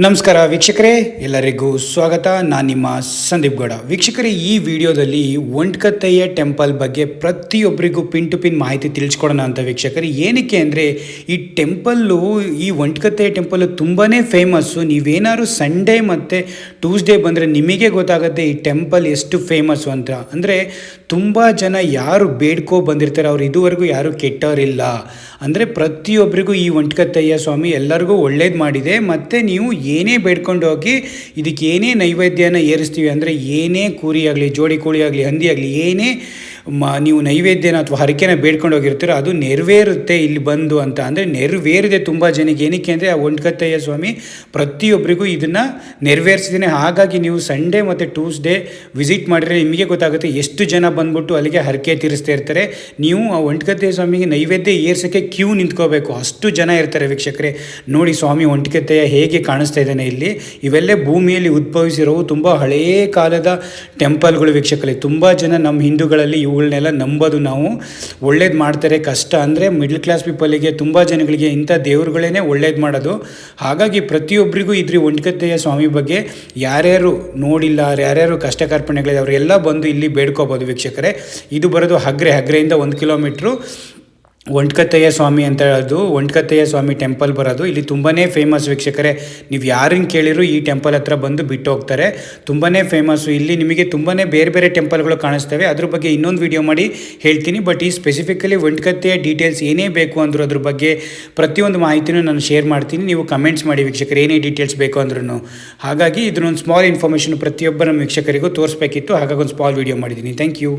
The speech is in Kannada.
ನಮಸ್ಕಾರ ವೀಕ್ಷಕರೇ, ಎಲ್ಲರಿಗೂ ಸ್ವಾಗತ. ನಾನು ನಿಮ್ಮ ಸಂದೀಪ್ ಗೌಡ. ವೀಕ್ಷಕರೇ, ಈ ವಿಡಿಯೋದಲ್ಲಿ ಒಂಟ್ಕತ್ತಯ್ಯ ಟೆಂಪಲ್ ಬಗ್ಗೆ ಪ್ರತಿಯೊಬ್ಬರಿಗೂ ಪಿನ್ ಟು ಪಿನ್ ಮಾಹಿತಿ ತಿಳಿಸ್ಕೊಡೋಣ ಅಂತ ವೀಕ್ಷಕರೇ. ಏನಕ್ಕೆ ಅಂದರೆ ಈ ಟೆಂಪಲ್ಲು, ಈ ಒಂಟ್ಕತ್ತಯ್ಯ ಟೆಂಪಲ್ಲು ತುಂಬಾ ಫೇಮಸ್ಸು. ನೀವೇನಾದ್ರು ಸಂಡೇ ಮತ್ತು ಟ್ಯೂಸ್ಡೇ ಬಂದರೆ ನಿಮಗೆ ಗೊತ್ತಾಗುತ್ತೆ ಈ ಟೆಂಪಲ್ ಎಷ್ಟು ಫೇಮಸ್ಸು ಅಂತ. ಅಂದರೆ ತುಂಬ ಜನ ಯಾರು ಬೇಡ್ಕೊ ಬಂದಿರ್ತಾರೆ ಅವ್ರು ಇದುವರೆಗೂ ಯಾರೂ ಕೆಟ್ಟವರಿಲ್ಲ. ಅಂದರೆ ಪ್ರತಿಯೊಬ್ಬರಿಗೂ ಈ ಒಂಟ್ಕತ್ತಯ್ಯ ಸ್ವಾಮಿ ಎಲ್ಲರಿಗೂ ಒಳ್ಳೇದು ಮಾಡಿದೆ. ಮತ್ತು ನೀವು ಏನೇ ಬೇಡ್ಕೊಂಡು ಹೋಗಿ ಇದಕ್ಕೆ ಏನೇ ನೈವೇದ್ಯನ ಏರಿಸ್ತೀವಿ ಅಂದರೆ ಏನೇ ಕೂರಿ ಆಗಲಿ, ಜೋಡಿ ಕೋಳಿ ಆಗಲಿ, ಹಂದಿ ಆಗಲಿ, ಏನೇ ನೀವು ನೈವೇದ್ಯನ ಅಥವಾ ಹರಕೆನ ಬೇಡ್ಕೊಂಡು ಹೋಗಿರ್ತೀರೋ ಅದು ನೆರವೇರುತ್ತೆ ಇಲ್ಲಿ ಬಂದು ಅಂತ. ಅಂದರೆ ನೆರವೇರಿದೆ ತುಂಬ ಜನಕ್ಕೆ. ಏನಕ್ಕೆ ಅಂದರೆ ಆ ಒಂಟ್ಕತ್ತಯ್ಯ ಸ್ವಾಮಿ ಪ್ರತಿಯೊಬ್ಬರಿಗೂ ಇದನ್ನು ನೆರವೇರಿಸಿದ್ದೀನಿ. ಹಾಗಾಗಿ ನೀವು ಸಂಡೇ ಮತ್ತು ಟ್ಯೂಸ್ಡೇ ವಿಸಿಟ್ ಮಾಡಿದರೆ ನಿಮಗೆ ಗೊತ್ತಾಗುತ್ತೆ ಎಷ್ಟು ಜನ ಬಂದ್ಬಿಟ್ಟು ಅಲ್ಲಿಗೆ ಹರಕೆ ತೀರಿಸ್ತಾ ಇರ್ತಾರೆ. ನೀವು ಆ ಒಂಟ್ಕತ್ತಯ್ಯ ಸ್ವಾಮಿಗೆ ನೈವೇದ್ಯ ಏರ್ಸೋಕ್ಕೆ ಕ್ಯೂ ನಿಂತ್ಕೋಬೇಕು, ಅಷ್ಟು ಜನ ಇರ್ತಾರೆ ವೀಕ್ಷಕರೇ. ನೋಡಿ ಸ್ವಾಮಿ ಒಂಟ್ಕತ್ತಯ್ಯ ಹೇಗೆ ಕಾಣಿಸ್ತಾ ಇದ್ದಾನೆ ಇಲ್ಲಿ. ಇವೆಲ್ಲ ಭೂಮಿಯಲ್ಲಿ ಉದ್ಭವಿಸಿರೋವು ತುಂಬ ಹಳೆಯ ಕಾಲದ ಟೆಂಪಲ್ಗಳು ವೀಕ್ಷಕರೇ. ತುಂಬ ಜನ ನಮ್ಮ ಹಿಂದೂಗಳಲ್ಲಿ ಇವುಗಳನ್ನೆಲ್ಲ ನಂಬೋದು ನಾವು. ಒಳ್ಳೇದು ಮಾಡ್ತಾರೆ. ಕಷ್ಟ ಅಂದರೆ ಮಿಡ್ಲ್ ಕ್ಲಾಸ್ ಪೀಪಲಿಗೆ, ತುಂಬ ಜನಗಳಿಗೆ ಇಂಥ ದೇವ್ರುಗಳೇ ಒಳ್ಳೇದು ಮಾಡೋದು. ಹಾಗಾಗಿ ಪ್ರತಿಯೊಬ್ಬರಿಗೂ ಇದ್ರಿ ಒಂಟ್ಕತ್ತಯ್ಯ ಸ್ವಾಮಿ ಬಗ್ಗೆ ಯಾರ್ಯಾರು ನೋಡಿಲ್ಲ, ಯಾರ್ಯಾರು ಕಷ್ಟ ಕಾರ್ಪಣ್ಯಗಳಿದೆ ಅವರೆಲ್ಲ ಬಂದು ಇಲ್ಲಿ ಬೇಡ್ಕೋಬೋದು ವೀಕ್ಷಕರೇ. ಇದು ಬರೋದು ಹಗ್ರೆಯಿಂದ 1 ಕಿಲೋಮೀಟ್ರು ಒಂಟ್ಕತ್ತಯ್ಯ ಸ್ವಾಮಿ ಅಂತ ಹೇಳೋದು. ಒಂಟ್ಕತ್ತಯ್ಯ ಸ್ವಾಮಿ ಟೆಂಪಲ್ ಬರೋದು ಇಲ್ಲಿ ತುಂಬಾ ಫೇಮಸ್ ವೀಕ್ಷಕರೇ. ನೀವು ಯಾರನ್ನು ಕೇಳಿದ್ರು ಈ ಟೆಂಪಲ್ ಹತ್ರ ಬಂದು ಬಿಟ್ಟು ಹೋಗ್ತಾರೆ. ತುಂಬಾ ಫೇಮಸ್ಸು. ಇಲ್ಲಿ ನಿಮಗೆ ತುಂಬಾ ಬೇರೆ ಟೆಂಪಲ್ಗಳು ಕಾಣಿಸ್ತವೆ. ಅದ್ರ ಬಗ್ಗೆ ಇನ್ನೊಂದು ವಿಡಿಯೋ ಮಾಡಿ ಹೇಳ್ತೀನಿ. ಬಟ್ ಈ ಸ್ಪೆಸಿಫಿಕಲಿ ಒಂಟ್ಕತ್ತಯ್ಯ ಡೀಟೇಲ್ಸ್ ಏನೇ ಬೇಕು ಅಂದರೂ ಅದ್ರ ಬಗ್ಗೆ ಪ್ರತಿಯೊಂದು ಮಾಹಿತಿನೂ ನಾನು ಶೇರ್ ಮಾಡ್ತೀನಿ. ನೀವು ಕಮೆಂಟ್ಸ್ ಮಾಡಿ ವೀಕ್ಷಕರು, ಏನೇ ಡೀಟೇಲ್ಸ್ ಬೇಕು ಅಂದ್ರೂ. ಹಾಗಾಗಿ ಇದನ್ನೊಂದು ಸ್ಮಾಲ್ ಇನ್ಫಾರ್ಮೇಷನ್ ಪ್ರತಿಯೊಬ್ಬರ ವೀಕ್ಷಕರಿಗೂ ತೋರಿಸ್ಬೇಕಿತ್ತು. ಹಾಗಾಗಿ ಒಂದು ಸ್ಮಾಲ್ ವಿಡಿಯೋ ಮಾಡಿದ್ದೀನಿ. Thank you.